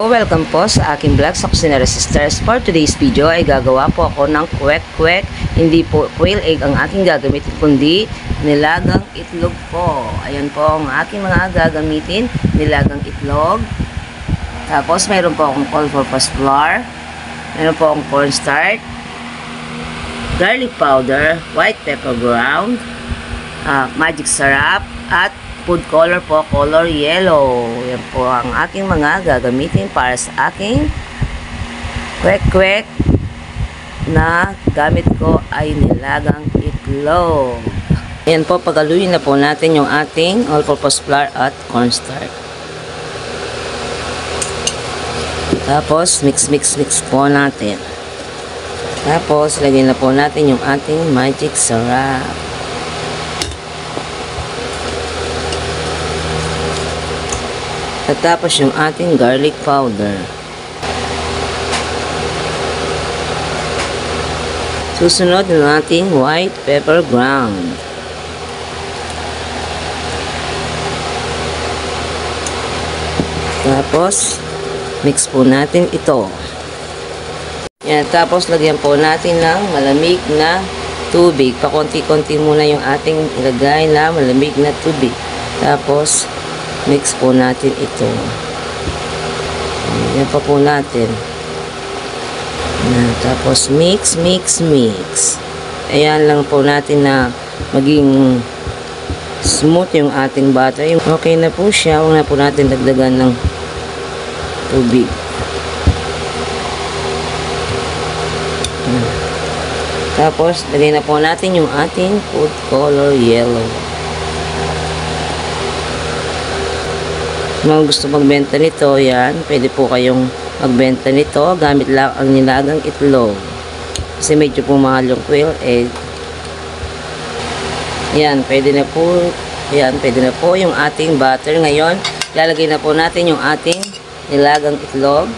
Welcome po sa aking vlog sa Kusinera Sisters. For today's video ay gagawa po ako ng kwek-kwek. Hindi po quail egg ang aking gagamitin, kundi nilagang itlog po. Ayan po ang aking mga gagamitin. Nilagang itlog. Tapos mayroon po akong all-purpose flour. Mayroon po akong cornstarch, garlic powder, white pepper ground, magic syrup, at food color po, color yellow. Yan po ang aking mga gagamitin para sa aking kwek-kwek na gamit ko ay nilagang itlog. Yan po, pagaluin na po natin yung ating all-purpose flour at cornstarch. Tapos, mix po natin. Tapos, lagyan na po natin yung ating magic syrup. At tapos yung ating garlic powder. Susunod yung ating white pepper ground. Tapos, mix po natin ito. Yan, tapos lagyan po natin ng malamig na tubig. Pakonti-konti muna yung ating ilagay na malamig na tubig. Tapos, mix po natin ito. Yan pa po natin. Tapos mix. Ayan lang po natin na maging smooth yung ating batter. Okay na po siya. Huwag na po natin dagdagan ng tubig. Tapos lagay na po natin yung ating food color yellow. Mga gusto magbenta nito, yan, pwede po kayong magbenta nito gamit lang ang nilagang itlog. Kasi medyo po mahal yung quail egg. Yan, pwede na po yung ating butter. Ngayon, lalagay na po natin yung ating nilagang itlog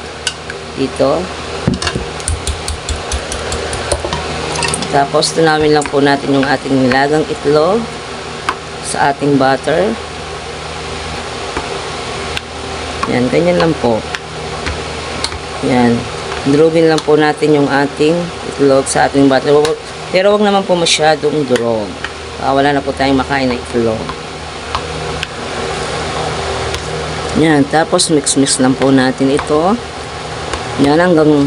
dito. Tapos, tunawin lang po natin yung ating nilagang itlog sa ating butter. Yan, ganyan lang po. Yan. Durugin lang po natin yung ating itlog sa ating butter. Pero wag naman po masyadong durog. Wala na po tayong makain na itlog. Yan. Tapos mix lang po natin ito. Yan, hanggang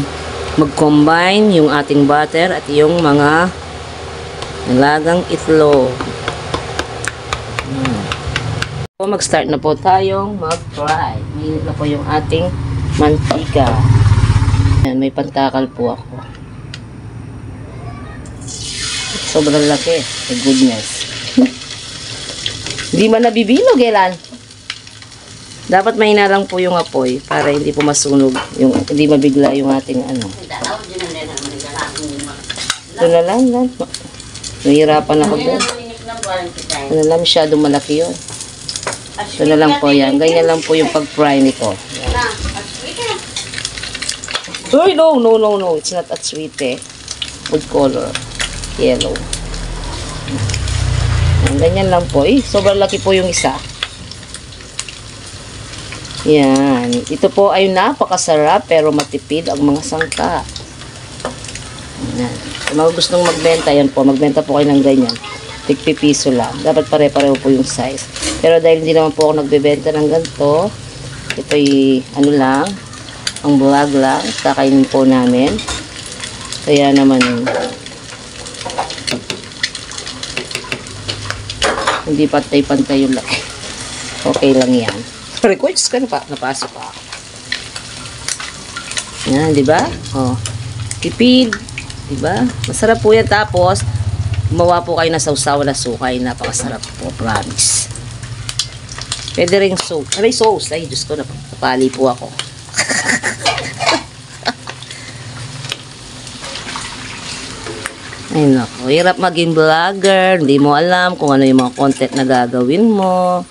mag-combine yung ating butter at yung mga nilagang itlog. Mag-start na po tayong mag-fry. Mainit na po yung ating mantika. Ayan, may pantakal po ako. Sobrang laki. My goodness. Hindi man nabibilog, Elan. Dapat mahina lang po yung apoy para hindi po masunog. Hindi mabigla yung ating ano. Ito na lang. Nahihirapan ako doon. Ano lang, masyadong malaki yun. Ito na lang po yan. Ganyan lang po yung pag-fry nito. Uy, no. It's not at sweet eh. Food color. Yellow. Ganyan lang po. Sobrang laki po yung isa. Yan. Ito po ay napakasarap pero matipid ang mga sangka. Yan. Kung mga gustong magbenta, yan po. Magbenta po kayo ng ganyan. tig-pipiso lang. Dapat pare-pareho po yung size. Pero dahil hindi naman po ako nagbebenta ng ganito, ito'y ano lang, ang vlog lang, kakainin po namin. Kaya naman, hindi pantay-pantay yung laki. Okay lang yan. Request ka na pa, napasok pa ako. Yan, di ba? Oh, tipid, di ba? Masarap po yan. Tapos, gumawa po kayo na sausaw na sukay. Napakasarap po, promise. Pwede rin sauce. Aray, sauce. Ay, Diyos ko, napali po ako. Ay, naku. Hirap maging vlogger. Hindi mo alam kung ano yung mga content na gagawin mo.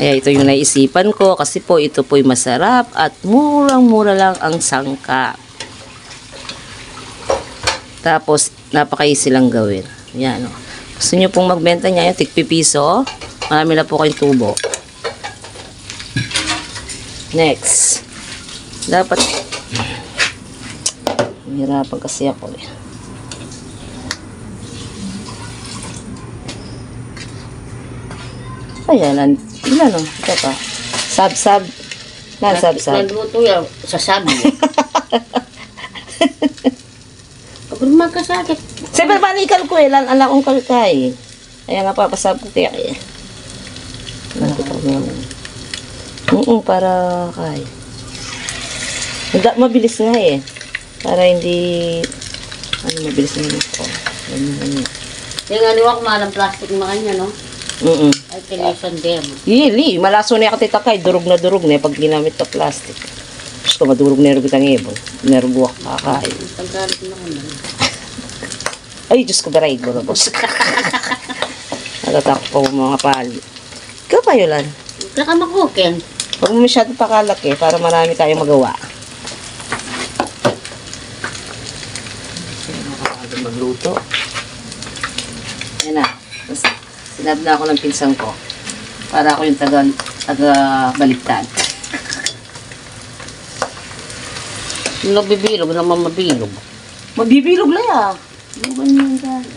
Kaya ito yung naisipan ko kasi po ito po'y masarap at murang-mura lang ang sangka. Tapos, napaka-easy lang gawin. Yan, o. Gusto nyo pong magbenta niya, tig-pipiso. Marami na po kayong tubo. Next. Dapat hirapan kasi ako eh. Ayan, ilan o? Ito pa. Sab-sab. Sab-sab. Nagluto yan sa sabi. Pag magkasakit. Siyempre, balikal ko eh. Ala kong kalkay. Kaya nga papasab ko kaya eh. Para kay. Mabilis nga eh. Para hindi... mabilis na ito. Yung aniwak malang plastic makanya, no? Ay, kailangan din. Ili, malaso na yung katitakay. Durog na pag ginamit na plastic. Tapos ko madurog na yung kitang ibon. Nerbuwak kakay. Pagkalit na ko na. Ay, Diyos ko, baray ko na, boss. Natatakot ko mga pali. Ikaw pa, Yolan? Saka makukin. Huwag mo masyado pakalaki para marami tayong magawa. Magluto. Yan na. Sinab na ako ng pinsang ko. Para ako yung taga-baliktad. Nabibilog naman mabilog. Mabibilog lang ah. Lugan mo yung gala.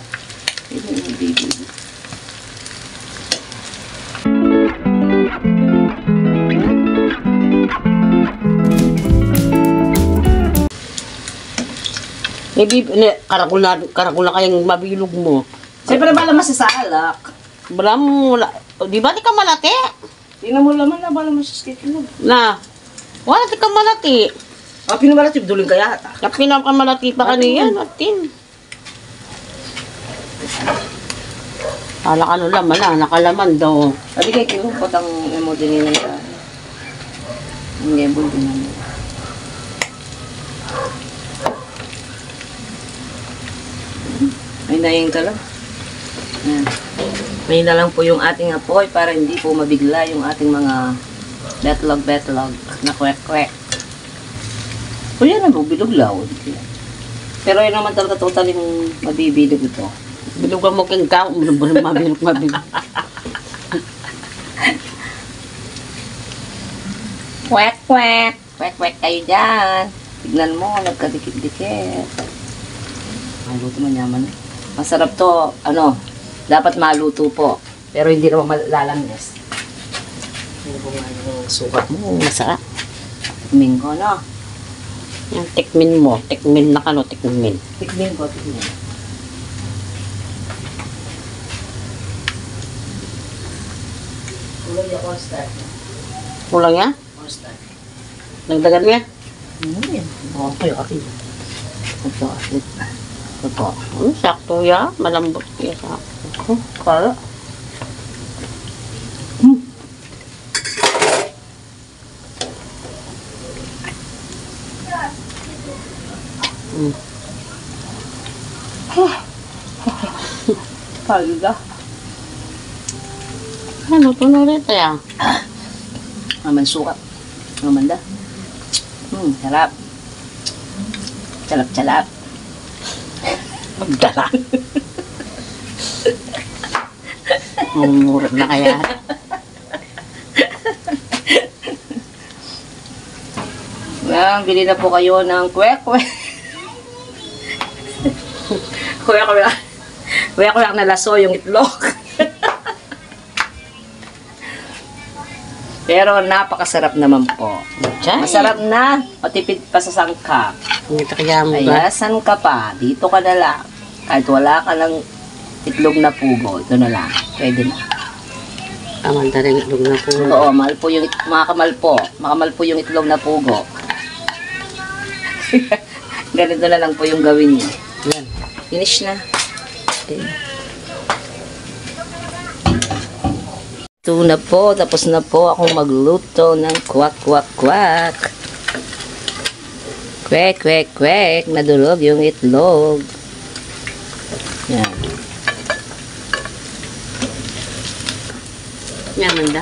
Ito yung mabibilog. Karakul na kayang mabilog mo. Siyempre bala masasalak. Bala mo, di ba di ka malati? Tingnan mo naman na bala masaskitlog. Na, wala di ka malati. Pinumalat yung duling kaya ata. Kapag pinakamalati pa kaniya, natin. Ala ka laman na, nakalaman daw. Sabi kayo kinupot ang mo din nila. Ang gembol din naman. May nayang ka lang. Yan. May na lang po yung ating apoy para hindi po mabigla yung ating mga betlog na kwek-kwek. O yan ang bilog-law. Pero yun naman talaga totally mabibilog ito. Bilugan mo kang kao, mabilog. Kwek-kwek. Kwek-kwek kayo dyan. Tignan mo, nagkadikit-dikit. Maluto man yaman. Masarap to, dapat maluto po. Pero hindi naman malalangis. Hindi po nga yung sukat mo, masarap. Tikmin ko, no? Yung tikmin mo, tikmin na kano, tikmin. Tikmin ko, tikmin. Kulang yung all-star. Kulang ya? All-star. Nagdagan niya? Yan. Okay. Ito. Sakto ya, malambot ya sakto. Kala. Pagda. Ano to na rin ya? Aman sukat. Amanda. Sarap. Calap. Magdala. Mumurot na kaya. Yan, bili na po kayo ng kwek-kwek. Kwek-kwek na laso yung itlog. Pero napakasarap naman po. Masarap na. Matipid pa sa sangkap. Hindi kaya mo ba? Ayasan ka pa. Dito ka na lang. Kahit wala ka ng itlog na pugo. Ito na lang. Pwede na. Amanda rin itlog na po. Oo, mahal po yung makamal po. Makamal po yung itlog na pugo. Ganito na lang po yung gawin niyo. Yan. Finish na. Okay. Ito na po. Tapos na po akong magluto ng kwak. Kwek. Nadulog yung itlog. Yan. Yan, Amanda.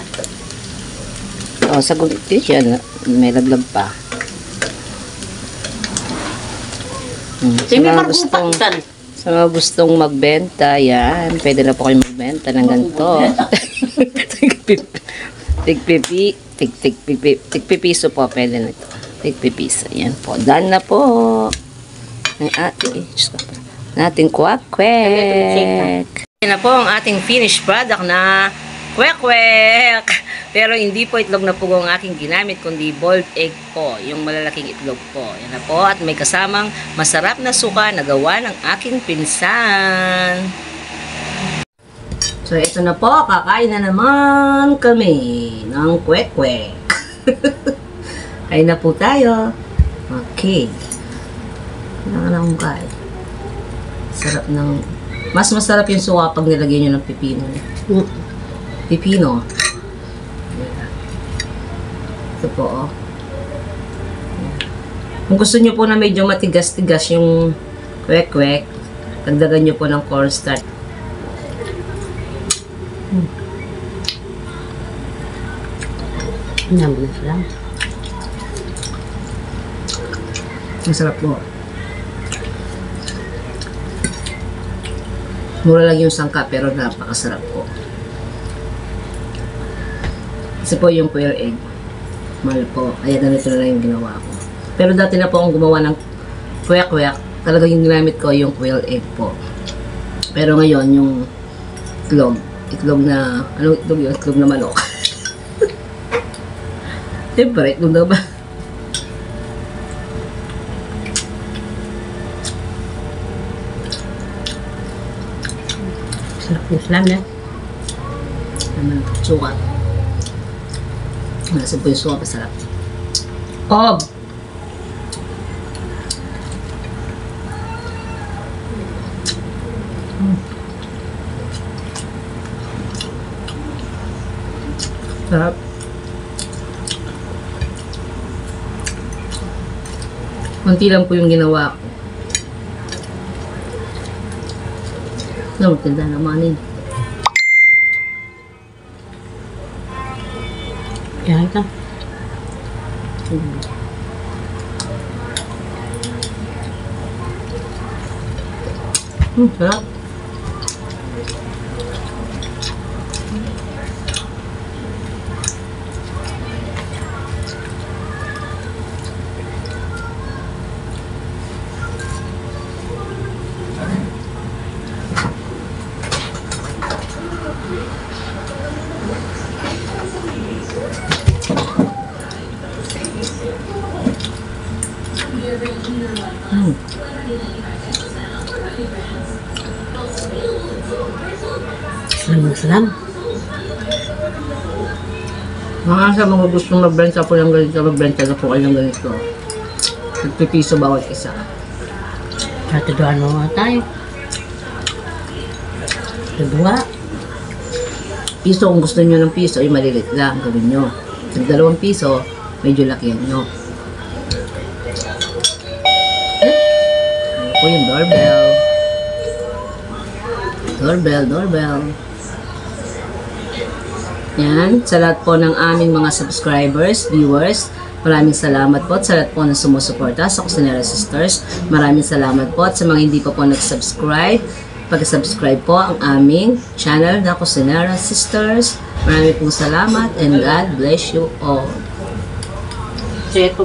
Sa gulit yan. May laglag pa. Sa mga gustong magbenta, yan. Pwede na po kayo magbenta ng ganito. Tigpipiso po, pwede na ito. Tigpipiso. Yan po. Done na po. Nating kwek-kwek. Yan na po ang ating finished product na kwek-kwek. Pero hindi po itlog na pugo ang aking ginamit, kundi boiled egg po. Yung malalaking itlog po. Yan na po. At may kasamang masarap na suka na gawa ng aking pinsan. So, ito na po. Kakain na naman kami ng kwek-kwek. Kain na po tayo. Okay. Kailangan akong kain. Sarap ng... Mas masarap yung suka pag nilagyan nyo ng pipino. Pipino. Ito po, oh. Kung gusto nyo po na medyo matigas-tigas yung kwek-kwek, dagdagan nyo po ng cornstarch. Naman lang. Masarap po. Mura lang yung sangka pero napakasarap po. Kasi po yung quail egg. Mahal po. Kaya ganito na lang yung ginawa ko. Pero dati na po akong gumawa ng kwek-kwek. Talaga yung ginamit ko yung quail egg po. Pero ngayon yung itlog. Itlog na... Anong itlog yun? Itlog na manok. Siyempre, itlog na ba? Sarap yung slam na. Suka. Nasa po yung suka, masarap. Cob! Sarap. Kunti lang po yung ginawa ko. Maganda naman eh. Kaya ito. Sarap. Slam. Sa mga gusto magbenta po ng ganito, magbenta na po kayo ng ganito. 50 piso bawat isa. Katuduan mo nga tayo. Tudua. Piso kung gusto nyo ng piso, ay malilit lang, gawin nyo. Sa 2 piso, medyo lakihan nyo. Ano po yung doorbell? Doorbell. Yan, sa lahat po ng aming mga subscribers, viewers, maraming salamat po at sa lahat po na sumusuporta sa Kusinera Sisters. Maraming salamat po at sa mga hindi pa po nag-subscribe, pag-subscribe po ang aming channel na Kusinera Sisters. Maraming pong salamat and God bless you all. Check